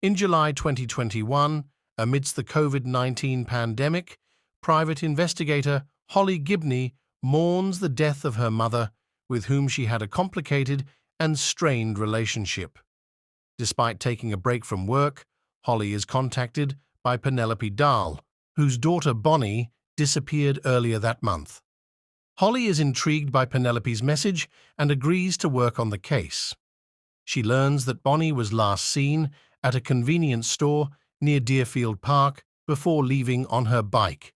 In July 2021, amidst the COVID-19 pandemic, private investigator Holly Gibney mourns the death of her mother, with whom she had a complicated and strained relationship. Despite taking a break from work, Holly is contacted by Penelope Dahl, whose daughter Bonnie disappeared earlier that month. Holly is intrigued by Penelope's message and agrees to work on the case. She learns that Bonnie was last seen at a convenience store near Deerfield Park before leaving on her bike.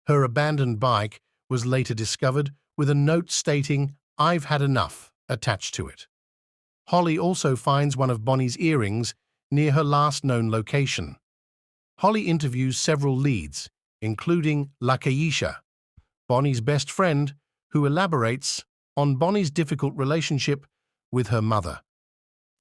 Her abandoned bike was later discovered with a note stating, "I've had enough," attached to it. Holly also finds one of Bonnie's earrings near her last known location. Holly interviews several leads, including Lakeisha, Bonnie's best friend, who elaborates on Bonnie's difficult relationship with her mother.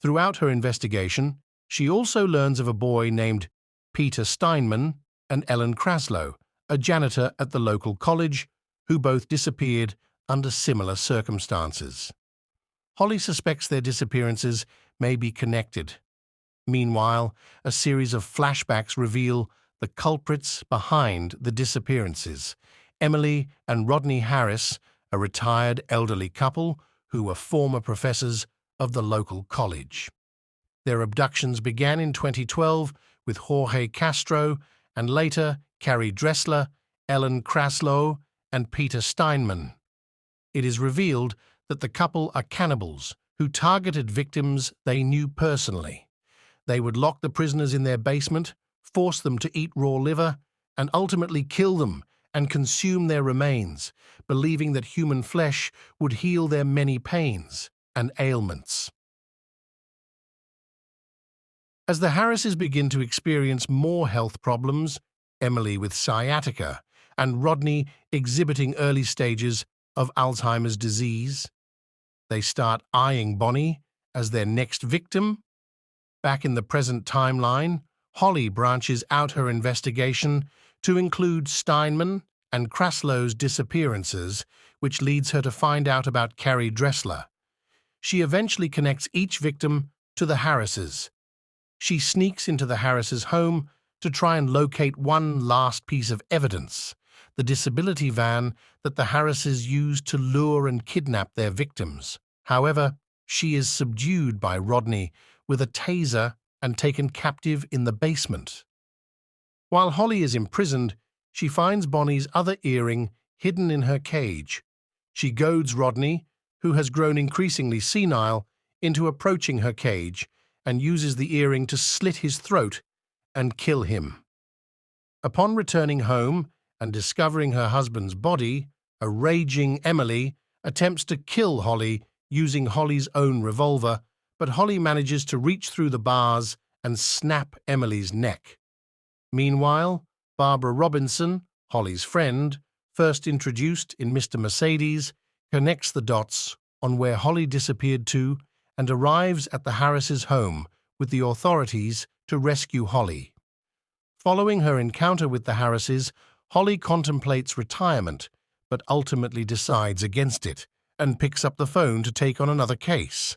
Throughout her investigation, she also learns of a boy named Peter Steinman and Ellen Kraslow, a janitor at the local college, who both disappeared under similar circumstances. Holly suspects their disappearances may be connected. Meanwhile, a series of flashbacks reveal the culprits behind the disappearances: Emily and Rodney Harris, a retired elderly couple who were former professors of the local college. Their abductions began in 2012 with Jorge Castro and later Carrie Dressler, Ellen Kraslow, and Peter Steinman. It is revealed that the couple are cannibals who targeted victims they knew personally. They would lock the prisoners in their basement, force them to eat raw liver, and ultimately kill them and consume their remains, believing that human flesh would heal their many pains and ailments. As the Harrises begin to experience more health problems, Emily with sciatica and Rodney exhibiting early stages of Alzheimer's disease, they start eyeing Bonnie as their next victim. Back in the present timeline, Holly branches out her investigation to include Steinman and Kraslow's disappearances, which leads her to find out about Carrie Dressler. She eventually connects each victim to the Harrises. She sneaks into the Harrises' home to try and locate one last piece of evidence: the disability van that the Harrises used to lure and kidnap their victims. However, she is subdued by Rodney with a taser and taken captive in the basement. While Holly is imprisoned, she finds Bonnie's other earring hidden in her cage. She goads Rodney, who has grown increasingly senile, into approaching her cage and uses the earring to slit his throat and kill him. Upon returning home and discovering her husband's body, a raging Emily attempts to kill Holly using Holly's own revolver, but Holly manages to reach through the bars and snap Emily's neck. Meanwhile, Barbara Robinson, Holly's friend, first introduced in Mr. Mercedes, connects the dots on where Holly disappeared to and arrives at the Harrises' home with the authorities to rescue Holly. Following her encounter with the Harrises, Holly contemplates retirement, but ultimately decides against it and picks up the phone to take on another case.